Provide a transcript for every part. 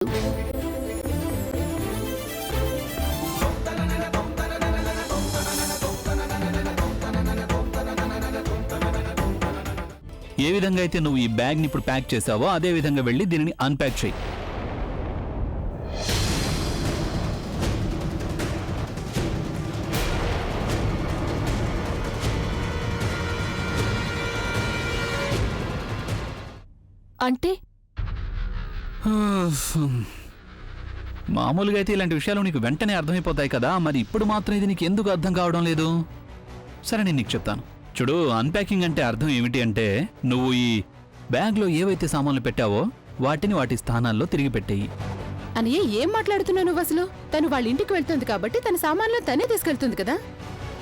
ఏ విధంగా అయితే నువ్వు ఈ బ్యాగ్ని ఇప్పుడు ప్యాక్ చేసావో అదే విధంగా వెళ్ళి దీనిని అన్ప్యాక్ చేయి. అంటే మామూలుగా అయితే ఇలాంటి విషయాలు నీకు వెంటనే అర్థమైపోతాయి కదా, మరి ఇప్పుడు మాత్రం ఇది నీకు ఎందుకు అర్థం కావడం లేదు? సరే నేను నీకు చెప్తాను. చూడు, అన్ప్యాకింగ్ అంటే అర్థం ఏమిటి అంటే నువ్వు ఈ బ్యాగ్లో ఏవైతే సామాన్లు పెట్టావో వాటిని వాటి స్థానాల్లో తిరిగి పెట్టేయి. అని ఏం మాట్లాడుతున్నావు నువ్వు అసలు? తను వాళ్ళ ఇంటికి వెళ్తుంది కాబట్టి తన సామాన్లు తనే తీసుకెళ్తుంది కదా.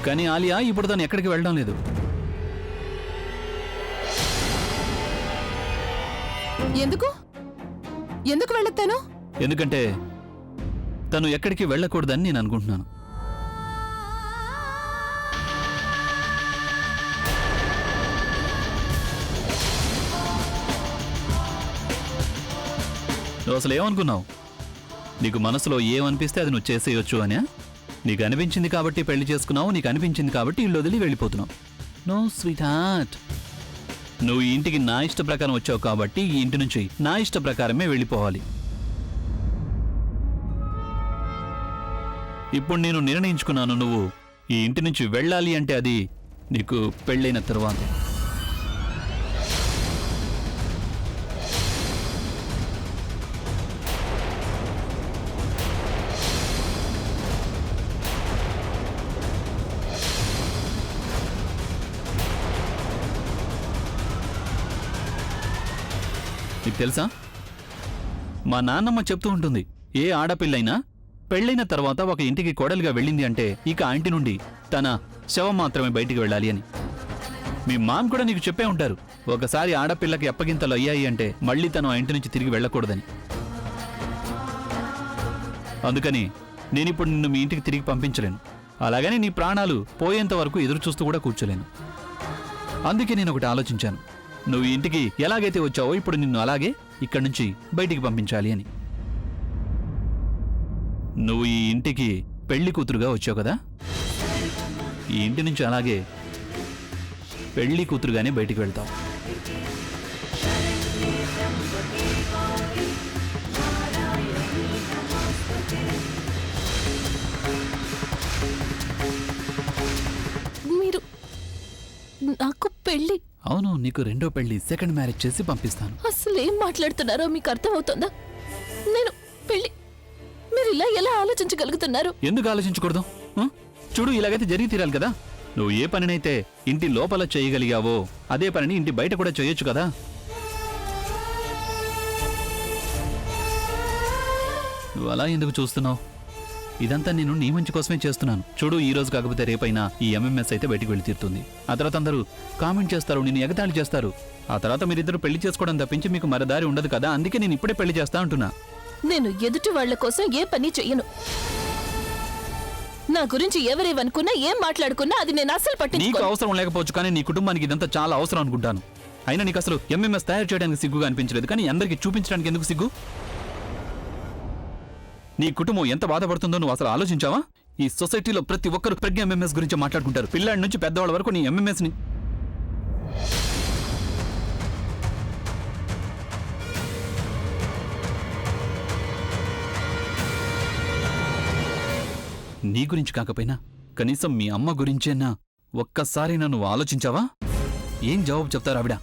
కానీ ఆలియా ఇప్పుడు తను ఎక్కడికి వెళ్ళడం లేదు. ఎందుకు ఎందుకు వెళ్ళొత్తాను? ఎందుకంటే తను ఎక్కడికి వెళ్ళకూడదని నేను అనుకుంటున్నాను. నువ్వు అసలు ఏమనుకున్నావు? నీకు మనసులో ఏమనిపిస్తే అది నువ్వు చేసేయొచ్చు అనే? నీకు అనిపించింది కాబట్టి పెళ్లి చేసుకున్నావు, నీకు అనిపించింది కాబట్టి ఇల్లు వదిలి వెళ్ళిపోతున్నావు. నో స్వీట్ హార్ట్, నువ్వు ఈ ఇంటికి నా ఇష్ట ప్రకారం వచ్చావు కాబట్టి ఈ ఇంటి నుంచి నా ఇష్ట ప్రకారమే వెళ్ళిపోవాలి. ఇప్పుడు నేను నిర్ణయించుకున్నాను, నువ్వు ఈ ఇంటి నుంచి వెళ్ళాలి అంటే అది నీకు పెళ్ళైన తర్వాత. నీకు తెలుసా, మా నాన్నమ్మ చెప్తూ ఉంటుంది, ఏ ఆడపిల్లైనా పెళ్ళైన తర్వాత ఒక ఇంటికి కోడలిగా వెళ్ళింది అంటే ఇక ఆ ఇంటి నుండి తన శవం మాత్రమే బయటికి వెళ్ళాలి అని. మీ మామ్ కూడా నీకు చెప్పే ఉంటారు, ఒకసారి ఆడపిల్లకి అప్పగింతలు అయ్యాయి అంటే మళ్ళీ తను ఆ ఇంటి నుంచి తిరిగి వెళ్ళకూడదని. అందుకని నేనిప్పుడు నిన్ను మీ ఇంటికి తిరిగి పంపించలేను, అలాగని నీ ప్రాణాలు పోయేంత వరకు ఎదురు చూస్తూ కూడా కూర్చోలేను. అందుకే నేను ఒకటి ఆలోచించాను, నువ్వు ఈ ఇంటికి ఎలాగైతే వచ్చావో ఇప్పుడు నిన్ను అలాగే ఇక్కడి నుంచి బయటికి పంపించాలి అని. నువ్వు ఈ ఇంటికి పెళ్లి కూతురుగా వచ్చావు కదా, ఈ ఇంటి నుంచి అలాగే పెళ్లి కూతురుగానే బయటికి వెళ్తావు. మీరు నాకు పెళ్లి? అవును, నీకు రెండో పెళ్లి, సెకండ్ మ్యారేజ్ చేసి పంపిస్తాను. అసలు ఏం మాట్లాడుతున్నారో మీకు అర్థమవుతుందా? నేను పెళ్లి, మీరు ఇలా ఎలా ఆలోచించగలుగుతున్నారు? ఎందుకు ఆలోచించకూడదు? చూడు, ఇలాగైతే జరిగి తీరాలి కదా. నువ్వు ఏ పనినైతే ఇంటి లోపల చేయగలిగావో అదే పనిని ఇంటి బయట కూడా చేయొచ్చు కదా. నువ్వు అలా ఎందుకు చూస్తున్నావు? ఇదంతా నేను నీ మంచి కోసమే చేస్తున్నాను. చూడు, ఈ రోజు కాకపోతే రేపైనా ఈ ఎంఎంఎస్ అయితే బయటికి వెళ్ళి తీరుతుంది. ఆ తర్వాత అందరూ కామెంట్ చేస్తారు, నిన్ను ఎగతాళి చేస్తారు. ఆ తర్వాత మీరిద్దరు పెళ్లి చేసుకోవడం తప్పించి మీకు మరో దారి ఉండదు కదా. అందుకే నేను ఇప్పుడే పెళ్లి చేస్తా అంటున్నా. నేను ఎదుటి వాళ్ల కోసం ఏ పని చెయ్యను. నా గురించి ఎవరేమనుకున్నా ఏం మాట్లాడుకున్నా అది నేను అసలు పట్టించుకోను. నీకు అవసరం లేకపోవచ్చు, కానీ నీ కుటుంబానికి ఇదంతా చాలా అవసరం అనుకుంటాను. అయినా నీకు అసలు ఎంఎంఎస్ తయారు చేయడానికి సిగ్గుగా అనిపించలేదు, కానీ అందరికీ చూపించడానికి ఎందుకు సిగ్గు? నీ కుటుంబం ఎంత బాధపడుతుందో నువ్వు అసలు ఆలోచించావా? ఈ సొసైటీలో ప్రతి ఒక్కరు ప్రజ్ఞ ఎంఎంఎస్ గురించి మాట్లాడుకుంటారు. పిల్లాడి నుంచి పెద్దవాళ్ళ వరకు నీ ఎంఎంఎస్ ని. నీ గురించి కాకపోయినా కనీసం మీ అమ్మ గురించేనా ఒక్కసారైనా నువ్వు ఆలోచించావా? ఏం జవాబు చెప్తారు ఆవిడ?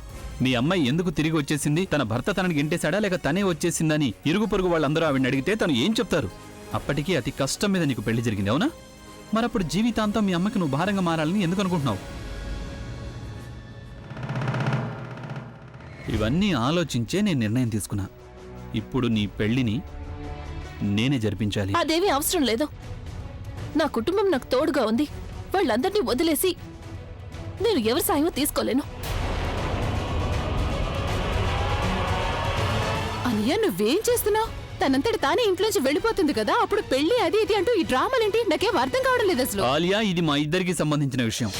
మీ అమ్మాయి ఎందుకు తిరిగి వచ్చేసింది, తన భర్త తనని గెంటేశాడా లేక తనే వచ్చేసిందని ఇరుగు పొరుగు వాళ్ళందరూ ఆవిడని అడిగితే తను ఏం చెప్తారు? అప్పటికీ అతి కష్టం మీద నీకు పెళ్లి జరిగింది, అవునా? మరప్పుడు జీవితాంతం మీ అమ్మకి నువ్వు భారంగా మారాలని ఎందుకు అనుకుంటున్నావు? ఇవన్నీ ఆలోచించే నేను నిర్ణయం తీసుకున్నా. ఇప్పుడు నీ పెళ్లిని నేనే జరిపించాలి. అదేమీ అవసరం లేదు. నా కుటుంబం నాకు తోడుగా ఉంది. వాళ్ళందరినీ వదిలేసి నేను ఎవరి సాయం తీసుకోలేను. అనియా, నువ్వేం చేస్తున్నావు? తనంతటి తానే ఇంట్లోంచి వెళ్ళిపోతుంది కదా, అప్పుడు పెళ్లి అది ఇది అంటూ ఈ డ్రామాలేంటి? నాకేం అర్థం కావడం లేదు అసలు. ఆలియా, ఇది మా ఇద్దరికి సంబంధించిన విషయం.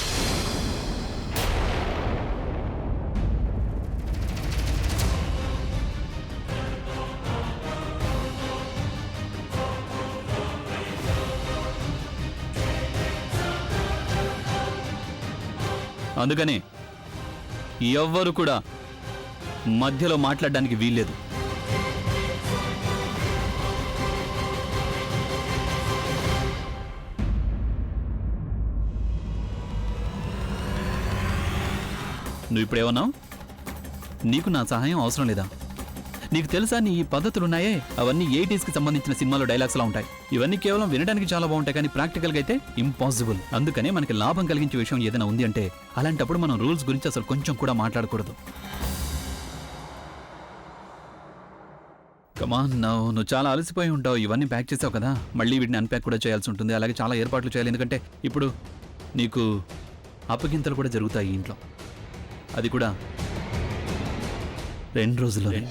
అందుకనే ఎవ్వరు కూడా మధ్యలో మాట్లాడడానికి వీల్లేదు. నువ్వు ఇప్పుడేమన్నావు? నీకు నా సహాయం అవసరం లేదా? నీకు తెలుసా నీ ఈ పద్ధతులున్నాయే అవన్నీ 80s కి సంబంధించిన సినిమాలో డైలాగ్స్ లా ఉంటాయి. ఇవన్నీ కేవలం వినడానికి చాలా బాగుంటాయి, కానీ ప్రాక్టికల్గా అయితే ఇంపాసిబుల్. అందుకనే మనకి లాభం కలిగించే విషయం ఏదైనా ఉంది అంటే అలాంటప్పుడు మనం రూల్స్ గురించి అసలు కొంచెం కూడా మాట్లాడకూడదు. కమాన్, నువ్వు చాలా అలసిపోయి ఉంటావు. ఇవన్నీ ప్యాక్ చేసావు కదా, మళ్ళీ వీటిని అన్ప్యాక్ కూడా చేయాల్సి ఉంటుంది. అలాగే చాలా ఏర్పాట్లు చేయాలి, ఎందుకంటే ఇప్పుడు నీకు అప్పగింతలు కూడా జరుగుతాయి ఇంట్లో. అది కూడా 2 రోజుల్లోనే.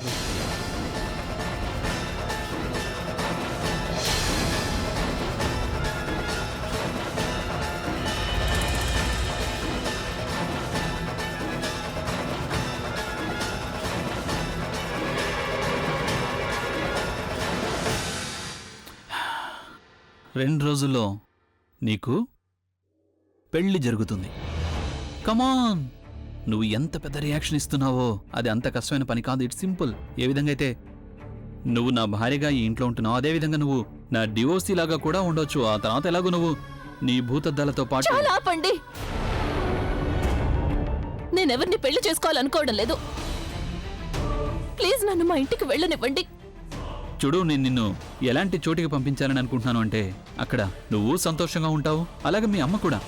రెండు రోజుల్లో నీకు పెళ్లి జరుగుతుంది. కమాన్, నువ్వు ఎంత పెద్ద రియాక్షన్ ఇస్తున్నావో అది అంత కష్టమైన పని కాదు. It's simple. ఏ విధంగా అయితే నువ్వు నా భార్యగా ఈ ఇంట్లో ఉంటున్నావు, అదే విధంగా నువ్వు నా డివోర్సీ లాగా కూడా ఉండొచ్చు. ఆ తర్వాత ఎలాగో నువ్వు నీ భూతద్దాలతో పాటు. చాలా ఆపండి. నేనెవరిని పెళ్లి చేసుకోవాలనుకోవడం లేదు. ప్లీజ్ నన్ను మా ఇంటికి వెళ్ళనివ్వండి. చూడు, నేను నిన్ను ఎలాంటి చోటికి పంపించాలని అనుకుంటున్నాను అంటే అక్కడ నువ్వు సంతోషంగా ఉంటావు, అలాగే మీ అమ్మ కూడా.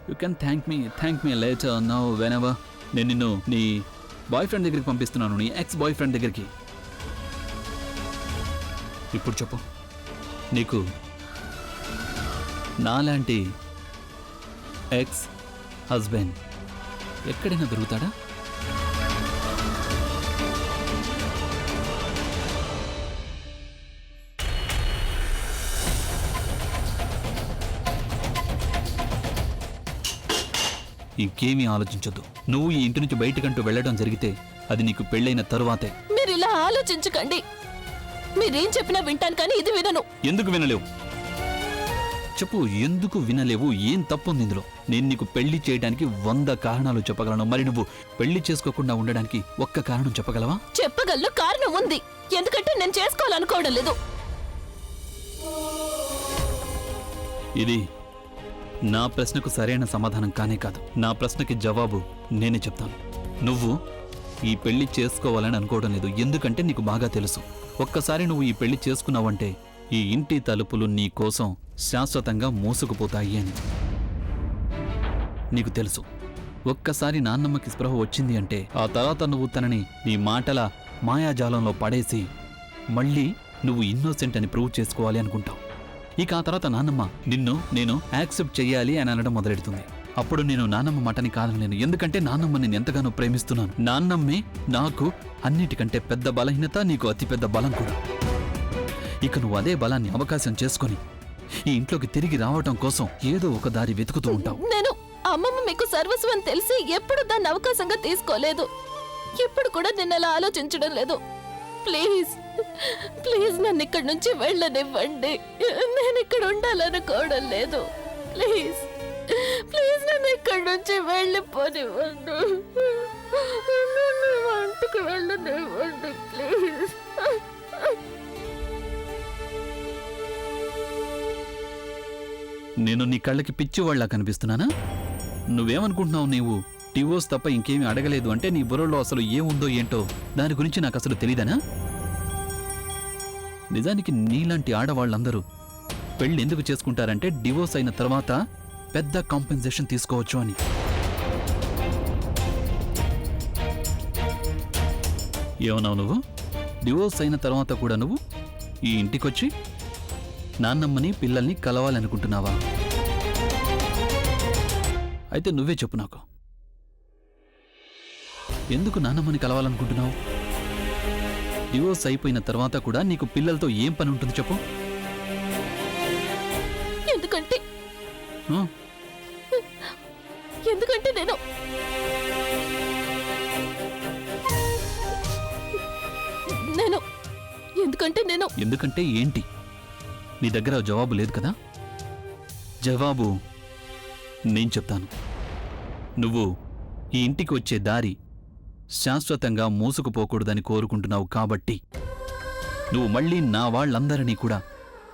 You can thank me later now when ever. నేను నిన్ను నీ బాయ్ ఫ్రెండ్ దగ్గరికి పంపిస్తున్నాను, నీ ఎక్స్ బాయ్ ఫ్రెండ్ దగ్గరికి. ఇప్పుడు చెప్పు, నీకు నాలాంటి ఎక్స్ హస్బెండ్ ఎక్కడైనా దొరుకుతాడా? ఇంకేమీ ఆలోచించొద్దు. నువ్వు ఈ ఇంటి నుంచి బయటకంటూ వెళ్ళడం జరిగితే అది నీకు పెళ్ళైన తరువాతే. మీరు ఇలా ఆలోచించకండి. మీరేం చెప్పినా వింటాను, కానీ ఇది వినను. ఎందుకు వినలేవు చెప్పు, ఎందుకు వినలేవు? ఏం తప్పుంది ఇందులో? నేను నీకు పెళ్లి చేయడానికి 100 కారణాలు చెప్పగలను. మరి నువ్వు పెళ్లి చేసుకోకుండా ఉండడానికి ఒక్క కారణం చెప్పగలవా? చెప్పగలను, కారణం ఉంది. ఎందుకంటే నేను చేసుకోవాలనుకోవడం లేదు. ఇది నా ప్రశ్నకు సరైన సమాధానం కానే కాదు. నా ప్రశ్నకి జవాబు నేనే చెప్తాను. నువ్వు ఈ పెళ్లి చేసుకోవాలని అనుకోవడం లేదు, ఎందుకంటే నీకు బాగా తెలుసు ఒక్కసారి నువ్వు ఈ పెళ్లి చేసుకున్నావంటే ఈ ఇంటి తలుపులు నీ కోసం శాశ్వతంగా మూసుకుపోతాయి అని. నీకు తెలుసు ఒక్కసారి నాన్నమ్మకి స్పృహ వచ్చింది అంటే ఆ తర్వాత నువ్వు తనని నీ మాటల మాయాజాలంలో పడేసి మళ్ళీ నువ్వు ఇన్నోసెంట్ అని ప్రూవ్ చేసుకోవాలి అనుకుంటావు. ఇక ఆ తర్వాత నాన్నమ్మ నిన్ను నేను యాక్సెప్ట్ చెయ్యాలి అని అనడం మొదలెడుతుంది. అప్పుడు నేను నాన్నమ్మ మాటని కాదనలేను, ఎందుకంటే నాన్నమ్మ నేను ఎంతగానో ప్రేమిస్తున్నాను. నాన్నమ్మే నాకు అన్నిటికంటే పెద్ద బలహీనత, నీకు అతిపెద్ద బలం కూడా. ఇక నువ్వు అదే బలాన్ని అవకాశం చేసుకొని ఈ ఇంట్లోకి తిరిగి రావటం కోసం ఏదో ఒక దారి వెతుకుతూ ఉంటావు. నేను అమ్మమ్మ మీకు సర్వస్వం తెలిసి ఎప్పుడు దాన్ని అవకాశంగా తీసుకోలేదు. ఇప్పుడు కూడా నిన్న అలా ఆలోచించడం లేదు. ప్లీజ్ ప్లీజ్ నన్ను ఇక్కడి నుంచి వెళ్ళనివ్వండి. నేను ఇక్కడ ఉండాలనుకోవడం లేదు. ప్లీజ్ ప్లీజ్ నన్ను ఇక్కడి నుంచి వెళ్ళిపోనివ్వండి. నన్ను వంటకు వెళ్ళనివ్వండి ప్లీజ్. నేను నీ కళ్ళకి పిచ్చివాళ్లా కనిపిస్తున్నానా? నువ్వేమనుకుంటున్నావు? నీవు డివోర్స్ తప్ప ఇంకేమీ అడగలేదు అంటే నీ బుర్రలో అసలు ఏముందో ఏంటో దాని గురించి నాకు అసలు తెలీదనా? నిజానికి నీలాంటి ఆడవాళ్ళందరూ పెళ్లి ఎందుకు చేసుకుంటారంటే డివోర్స్ అయిన తర్వాత పెద్ద కాంపెన్సేషన్ తీసుకోవచ్చు అని. ఏమన్నావు నువ్వు? డివోర్స్ అయిన తర్వాత కూడా నువ్వు ఈ ఇంటికొచ్చి నాన్నమ్మని పిల్లల్ని కలవాలనుకుంటున్నావా? అయితే నువ్వే చెప్పు నాకు, ఎందుకు నాన్నమ్మని కలవాలనుకుంటున్నావు? డివోర్స్ అయిపోయిన తర్వాత కూడా నీకు పిల్లలతో ఏం పని ఉంటుంది చెప్పు? ఎందుకంటే నేను ఎందుకంటే ఏంటి? నీ దగ్గర జవాబు లేదు కదా? జవాబు నేను చెప్తాను. నువ్వు ఈ ఇంటికి వచ్చే దారి శాశ్వతంగా మూసుకుపోకూడదని కోరుకుంటున్నావు కాబట్టి నువ్వు మళ్ళీ నా వాళ్ళందరినీ కూడా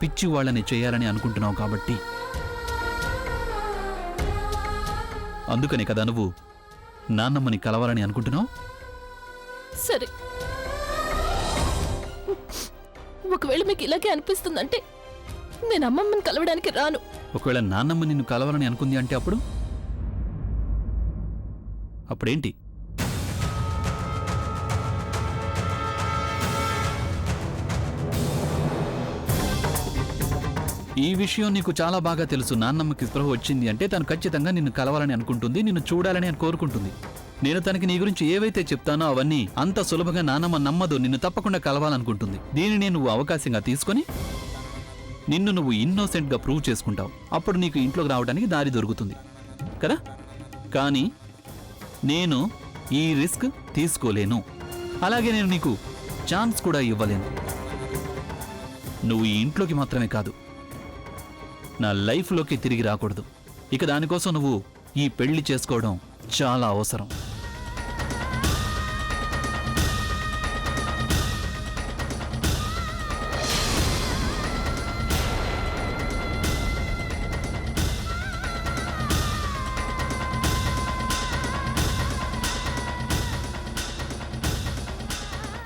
పిచ్చి వాళ్ళని చేయాలని అనుకుంటున్నావు కాబట్టి అందుకనే కదా నువ్వు నాన్నమ్మని కలవాలని అనుకుంటున్నావు. సరే, ఒకవేళ మీకు ఇలాగే అనిపిస్తుందంటే నేను అమ్మమ్మని కలవడానికి రాను. ఒకవేళ నాన్నమ్మ నిన్ను కలవాలని అనుకుంది అంటే అప్పుడేంటి? ఈ విషయం నీకు చాలా బాగా తెలుసు. నాన్నమ్మకి స్పృహ వచ్చింది అంటే తను ఖచ్చితంగా నిన్ను కలవాలని అనుకుంటుంది, నిన్ను చూడాలని కోరుకుంటుంది. నేను తనకి నీ గురించి ఏవైతే చెప్తానో అవన్నీ అంత సులభంగా నాన్నమ్మ నమ్మదు, నిన్ను తప్పకుండా కలవాలనుకుంటుంది. దీనిని నువ్వు అవకాశంగా తీసుకొని నిన్ను నువ్వు ఇన్నోసెంట్గా ప్రూవ్ చేసుకుంటావు. అప్పుడు నీకు ఇంట్లోకి రావడానికి దారి దొరుకుతుంది కదా. కానీ నేను ఈ రిస్క్ తీసుకోలేను, అలాగే నేను నీకు ఛాన్స్ కూడా ఇవ్వలేను. నువ్వు ఈ ఇంట్లోకి మాత్రమే కాదు, నా లైఫ్లోకి తిరిగి రాకూడదు. ఇక దానికోసం నువ్వు ఈ పెళ్లి చేసుకోవడం చాలా అవసరం.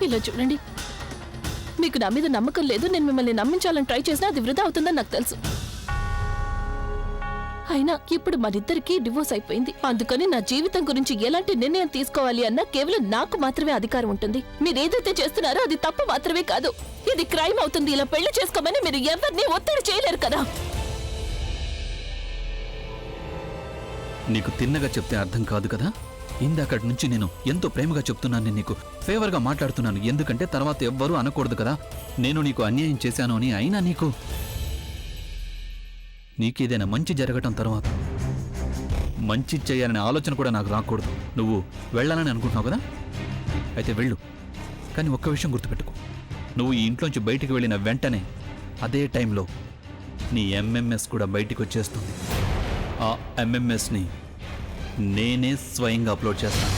ఇలా చూడండి, మీకు నా మీద నమ్మకం లేదు, నేను మిమ్మల్ని నమ్మించాలని ట్రై చేసినా అది వృధా అవుతుందని నాకు తెలుసు. అయినా ఇప్పుడు మనిద్దరికీ డివోర్స్ అయిపోయింది. అందుకని నా జీవితం గురించి ఎలాంటి నిర్ణయం తీసుకోవాలి అన్నా కేవలం నాకు మాత్రమే అధికారం ఉంటుంది. మీరేదైతే చేస్తున్నారో అది తప్పు మాత్రమే కాదు, ఇది క్రైమ్ అవుతుంది. ఇలా పెళ్లి చేసుకోమని మీరు ఎవరిని ఒత్తిడి చేయలేరు కదా. నీకు తిన్నగా చెప్తే అర్థం కాదు కదా. ఇందాకటి నుంచి నేను ఎంతో ప్రేమగా చెప్తున్నాను, నేను నీకు ఫేవర్గా మాట్లాడుతున్నాను. ఎందుకంటే తర్వాత ఎవ్వరూ అనకూడదు కదా నేను నీకు అన్యాయం చేశాను అని. అయినా నీకేదైనా మంచి జరగటం తర్వాత మంచి చేయాలనే ఆలోచన కూడా నాకు రాకూడదు. నువ్వు వెళ్ళాలని అనుకుంటున్నావు కదా, అయితే వెళ్ళు. కానీ ఒక్క విషయం గుర్తుపెట్టుకో, నువ్వు ఈ ఇంట్లోంచి బయటికి వెళ్ళిన వెంటనే అదే టైంలో నీ ఎంఎంఎస్ కూడా బయటికి వచ్చేస్తుంది. ఆ ఎంఎంఎస్ని నేనే స్వయంగా అప్లోడ్ చేస్తాను.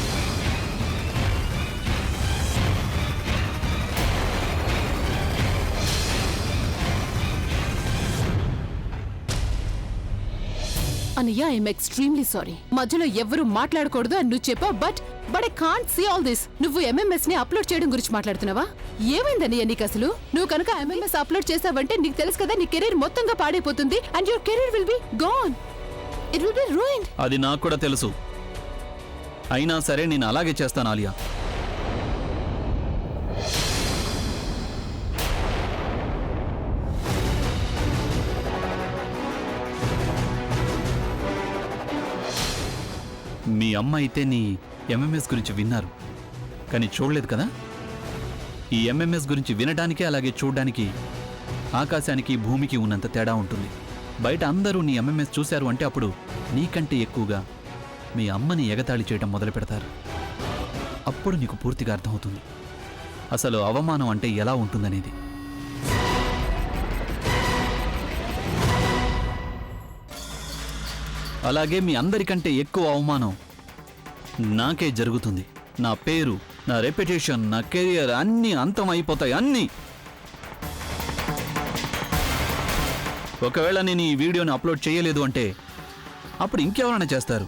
అన్నయ్య, ఐఎమ్ ఎక్స్ట్రీమ్లీ సారీ. మధ్యలో ఎవరు మాట్లాడకూడదు అని నువ్వు చెప్పావు, but I can't see all this. నువ్వు ఎంఎంఎస్ ని అప్లోడ్ చేయడం గురించి మాట్లాడుతున్నావా? ఏమైందన్నయ్య నీకు అసలు? నువ్వు కనుక ఎంఎంఎస్ అప్లోడ్ చేసావంటే నీకు తెలుసు కదా నీ కెరీర్ మొత్తంగా పాడైపోతుంది. And your career will be gone. It will be ruined. అది నాకు కూడా తెలుసు. అయినా సరే నేను అలాగే చేస్తాను ఆలియా. మీ అమ్మ అయితే నీ ఎంఎంఎస్ గురించి విన్నారు, కానీ చూడలేదు కదా. ఈ ఎంఎంఎస్ గురించి వినడానికి అలాగే చూడడానికి ఆకాశానికి భూమికి ఉన్నంత తేడా ఉంటుంది. బయట అందరూ నీ ఎంఎంఎస్ చూశారు అంటే అప్పుడు నీకంటే ఎక్కువగా మీ అమ్మని ఎగతాళి చేయడం మొదలు పెడతారు. అప్పుడు నీకు పూర్తిగా అర్థమవుతుంది అసలు అవమానం అంటే ఎలా ఉంటుందనేది. అలాగే మీ అందరికంటే ఎక్కువ అవమానం నాకే జరుగుతుంది. నా పేరు, నా రెప్యుటేషన్, నా కెరియర్ అన్నీ అంతం అయిపోతాయి, అన్నీ. ఒకవేళ నేను ఈ వీడియోని అప్లోడ్ చేయలేదు అంటే అప్పుడు ఇంకెవరైనా చేస్తారు.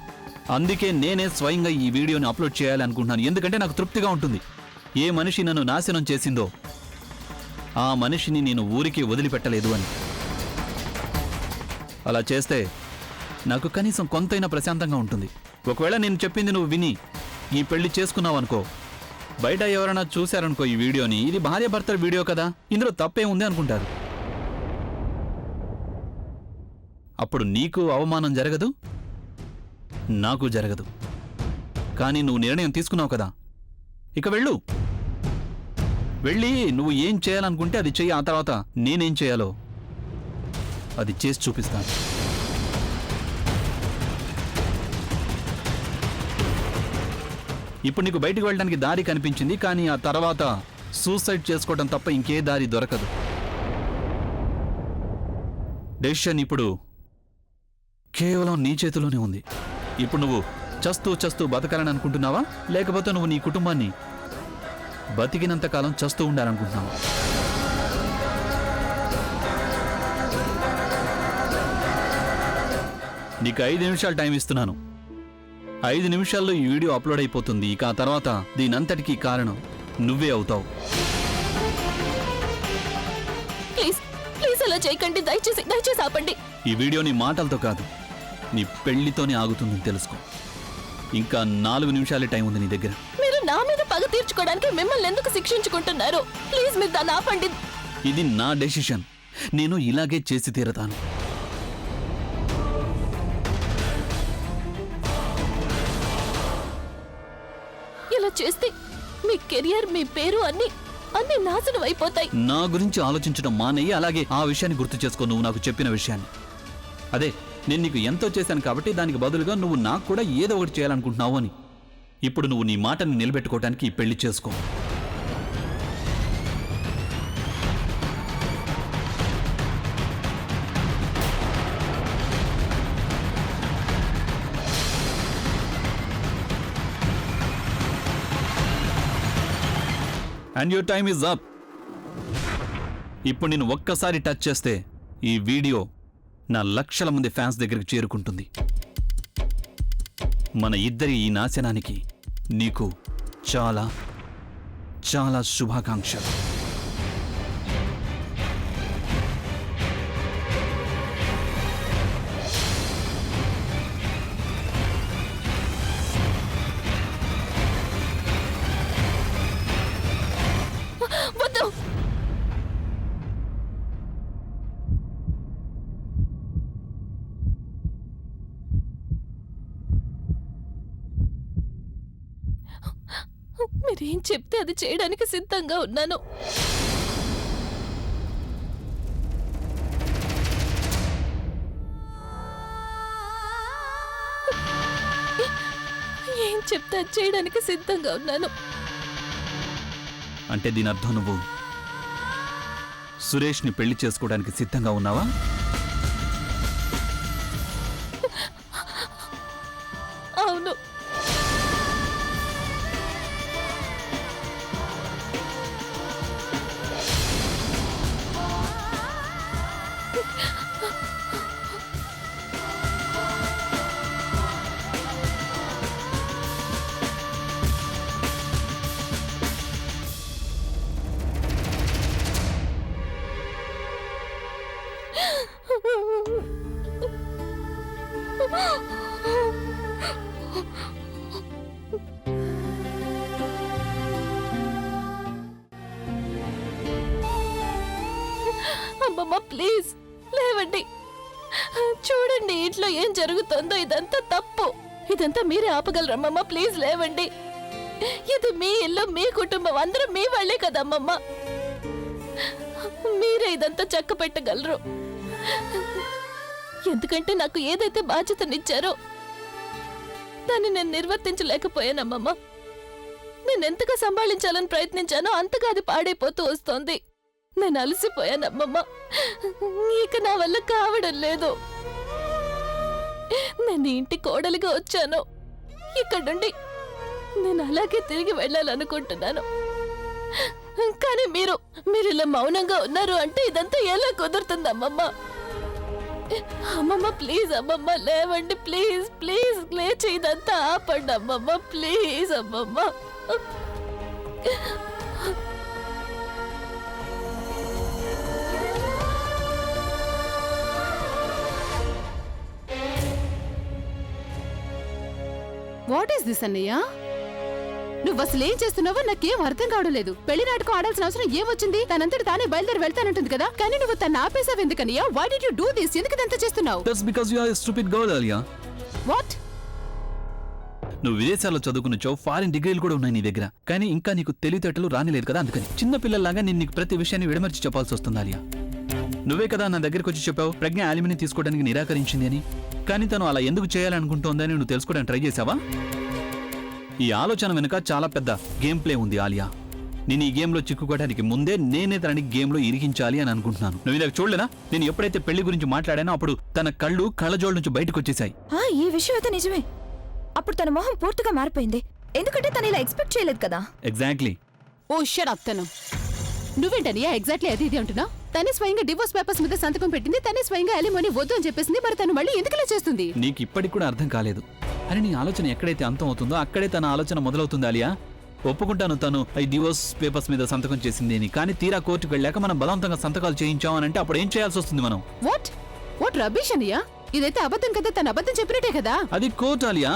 అందుకే నేనే స్వయంగా ఈ వీడియోని అప్లోడ్ చేయాలనుకుంటున్నాను. ఎందుకంటే నాకు తృప్తిగా ఉంటుంది. ఏ మనిషి నన్ను నాశనం చేసిందో ఆ మనిషిని నేను ఊరికే వదిలిపెట్టలేదు అని. అలా చేస్తే నాకు కనీసం కొంతైనా ప్రశాంతంగా ఉంటుంది. ఒకవేళ నేను చెప్పింది నువ్వు విని ఈ పెళ్లి చేసుకున్నావు అనుకో, బయట ఎవరైనా చూశారనుకో ఈ వీడియోని, ఇది భార్యాభర్తల వీడియో కదా, ఇందులో తప్పే ఉంది అనుకుంటారు. అప్పుడు నీకు అవమానం జరగదు, నాకు జరగదు. కానీ నువ్వు నిర్ణయం తీసుకున్నావు కదా, ఇక వెళ్ళు. వెళ్ళి నువ్వు ఏం చేయాలనుకుంటే అది చెయ్యి. ఆ తర్వాత నేనేం చేయాలో అది చేసి చూపిస్తాను. ఇప్పుడు నీకు బయటికి వెళ్ళడానికి దారి కనిపించింది, కానీ ఆ తర్వాత సూసైడ్ చేసుకోవడం తప్ప ఇంకే దారి దొరకదు. డెసిషన్ ఇప్పుడు కేవలం నీ చేతిలోనే ఉంది. ఇప్పుడు నువ్వు చస్తూ చస్తూ బతకాలని అనుకుంటున్నావా, లేకపోతే నువ్వు నీ కుటుంబాన్ని బతికినంతకాలం చస్తూ ఉండాలనుకుంటున్నావా? నీకు 5 నిమిషాలు టైం ఇస్తున్నాను. 5 నిమిషాల్లో ఈ వీడియో అప్లోడ్ అయిపోతుంది. ఇక ఆ తర్వాత దీనంతటికీ కారణం నువ్వే అవుతావు. ప్లీజ్ ప్లీజ్ అలా చేయకండి, దయచేసి దయచేసి ఆపండి. ఈ వీడియో నీ మాటలతో కాదు, నీ పెళ్లితోనే ఆగుతుందని తెలుసుకో. ఇంకా 4 నిమిషాలే టైం ఉంది నీ దగ్గర. మీరు నా మీద పగ తీర్చుకోవడానికి మిమ్మల్ని ఎందుకు శిక్షించుకుంటున్నారు? ప్లీజ్ మీరు దాన్ని ఆపండి. ఇది నా డెసిషన్. నేను ఇలాగే చేసి తీరతాను. ఇలా చేస్తే మీ కెరియర్, మీ పేరు అన్ని నాశనం అయిపోతాయి. నా గురించి ఆలోచించడం మానేయి. అలాగే ఆ విషయాన్ని గుర్తు చేసుకో, నువ్వు నాకు చెప్పిన విషయాన్ని. అదే, నేను నీకు ఎంతో చేశాను కాబట్టి దానికి బదులుగా నువ్వు నాకు కూడా ఏదో ఒకటి చేయాలనుకుంటున్నావు అని. ఇప్పుడు నువ్వు నీ మాటని నిలబెట్టుకోవడానికి ఈ పెళ్లి చేసుకో. And your time is up. ఇప్పుడు నేను ఒక్కసారి టచ్ చేస్తే ఈ వీడియో నా లక్షల మంది ఫ్యాన్స్ దగ్గరికి చేరుకుంటుంది. మన ఇద్దరి ఈ నాశనానికి నీకు చాలా చాలా శుభాకాంక్షలు. వద్దు. మీరేం చెప్తే అది చేయడానికి సిద్ధంగా ఉన్నాను. ఏం చెప్తే అది చేయడానికి సిద్ధంగా ఉన్నాను. అంటే దీని అర్థం నువ్వు సురేష్ని పెళ్లి చేసుకోవడానికి సిద్ధంగా ఉన్నావా? అవును. అమ్మమ్మ ప్లీజ్ లేవండి. చూడండి ఇంట్లో ఏం జరుగుతుందో. ఇదంతా తప్పు. ఇదంతా మీరే ఆపగలరమ్మమ్మ. ప్లీజ్ లేవండి. ఇది మీ ఇల్లు, మీ కుటుంబం, అందరూ మీ వాళ్ళే కదమ్మమ్మ. మీరే ఇదంతా చక్క పెట్టగలరు. ఎందుకంటే నాకు ఏదైతే బాధ్యతనిచ్చారో దాన్ని నేను నిర్వర్తించలేకపోయానమ్మమ్మ. నేను ఎంతగా సంభాళించాలని ప్రయత్నించానో అంతగా అది పాడైపోతూ వస్తోంది. నేను అలసిపోయానమ్మమ్మ. ఇక నా వల్ల కావడం లేదు. నేను ఇంటి కోడలిగా వచ్చాను. ఇక్కడుండి నేను అలాగే తిరిగి వెళ్ళాలనుకుంటున్నాను. కానీ మీరు ఇలా మౌనంగా ఉన్నారు అంటే ఇదంతా ఎలా కుదురుతుందమ్మమ్మ? అమ్మమ్మ ప్లీజ్ అమ్మమ్మ లేవండి. ప్లీజ్ ప్లీజ్ లేచి ఇదంతా ఆపండి అమ్మమ్మ. ప్లీజ్ అమ్మమ్మ. వాట్ ఈస్ దిస్ అన్నయ్య? నువ్వు అసలు ఏం చేస్తున్నావో నాకేం అర్థం కావడం లేదు. పెళ్లి నాటకం ఆడాల్సిన అవసరం ఏమొచ్చింది? తనంతటి తానే బయలుదేరి వెళ్తానంటుంది కదా, కానీ నువ్వు తను ఆపేసావు ఎందుకన్నయ్య? Why did you do this? ఎందుకు ఇదంతా చేస్తున్నావు? That's because you are a stupid girl Alia. What? నువ్వు విదేశాల్లో చదువుకున్నచో ఫారిన్ డిగ్రీలు కూడా ఉన్నాయి నీ దగ్గర, కానీ ఇంకా నీకు తెలివితేటలు రానిలేదు కదా. అందుకని చిన్న పిల్లల్లాగా నేను నీకు ప్రతి విషయాన్ని విడమర్చి చెప్పాల్సి వస్తుంది ఆలియా. నువ్వే కదా నా దగ్గరికి వచ్చి చెప్పావు ప్రజ్ఞ ఆలిమిని తీసుకోవడానికి నిరాకరించింది అని. కానీ తను అలా ఎందుకు చేయాలనుకుంటోందని నువ్వు తెలుసుకోవడానికి ట్రై చేసావా? ఈ ఆలోచన వెనుక చాలా పెద్ద గేమ్ ప్లే ఉంది ఆలియా. నేను ఈ గేమ్లో చిక్కుకోవడానికి ముందే నేనే తనని గేమ్లో ఇరికించాలి అని అనుకుంటున్నాను. నువ్వు ఇలా చూడలేనా? నేను ఎప్పుడైతే పెళ్లి గురించి మాట్లాడానో అప్పుడు తన కళ్ళజోళ్ళ నుంచి బయటకు వచ్చేసాయి. ఈ విషయం అయితే నిజమే. అప్పుడు తన మొహం పూర్తిగా మారిపోయింది. ఎందుకంటే తను ఇలా ఎక్స్పెక్ట్ చేయలేదు కదా. ఎగ్జాక్ట్లీ. ఓ షట్ అప్ తను. నువ్వేంటనియా ఎగ్జాక్ట్లీ అది ఇది అంటున్నా? తనే స్వయంగా డివోర్స్ పేపర్స్ మీద సంతకం పెట్టింది, తనే స్వయంగా అలిమోని వద్దు అని చెప్పేసింది. మరి తను మళ్ళీ ఎందుకు ఇలా చేస్తుంది? నీకు ఇప్పటికి కూడా అర్థం కాలేదు. అని నీ ఆలోచన ఎక్కడైతే అంతం అవుతుందో అక్కడే తన ఆలోచన మొదలవుతుంది ఆలియా. ఒప్పుకుంటాను తను ఈ డివోర్స్ పేపర్స్ మీద సంతకం చేసింది అని, కానీ తీరా కోర్టుకు వెళ్ళాక మనం బలవంతంగా సంతకాలు చేయించామని అప్పుడు ఏం చేయాల్సి వస్తుంది మనం? వాట్ రబీష్ అనియా? ఇదైతే అబద్ధం కదా, తను అబద్ధం చెప్పినట్టే కదా. అది కోర్టు ఆలియా.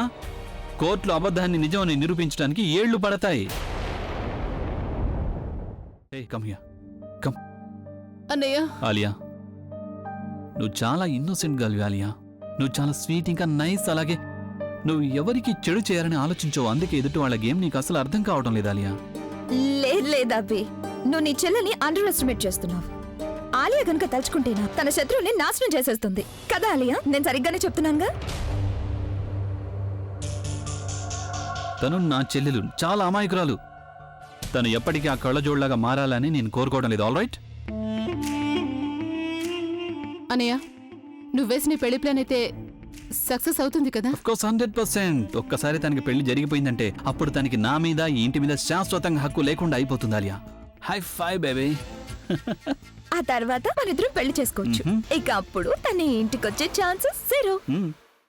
కోర్టులో అబద్ధాన్ని నిజమని నిరూపించడానికి ఏళ్లు పడతాయి. Come here, come. అన్నయ్య ఆలియా, నువ్వు చాలా ఇన్నోసెంట్ గర్ల్ ఆలియా. నువ్వు చాలా స్వీట్ ఇంకా నైస్. అలాగే నువ్వు ఎవరికి చెడు చేయాలని ఆలోచించవు. అందుకే ఎదుటి వాళ్ళ గేమ్ నీకు అసలు అర్థం కావడం లేదు ఆలియా. లేదు అబ్బి, నువ్వు నీ చెల్లెని అండర్ ఎస్టిమేట్ చేస్తున్నావు. ఆలియా గనుక తలుచుకుంటేనా తన శత్రువుని నాశనం చేసేస్తుంది కదా ఆలియా. నేను సరిగ్గానే చెప్తున్నానుగా. తను నా చెల్లెలు, చాలా అమాయకురాలు. తను ఎప్పటికీ ఆ కళ్ళజోడ్లాగా మారాలని నేను కోరుకోవడం లేదు. ఆల్ రైట్ అన్నయ్య, నువ్వు వేసిన పెళ్లి ప్లాన్ అయితే సక్సెస్ అవుతుంది కదా? Of course 100%. ఒక్కసారి తనకి పెళ్లి జరిగిపోయిందంటే అప్పుడు తనకి నా మీద ఈ ఇంటి మీద శాశ్వతంగా హక్కు లేకుండా అయిపోతుంది ఆలియా. హై ఫై బేబీ. ఆ తర్వాత మనిద్దరం పెళ్లి చేసుకోవచ్చు. ఇక అప్పుడు తన ఇంటికి వచ్చే ఛాన్సెస్ 0.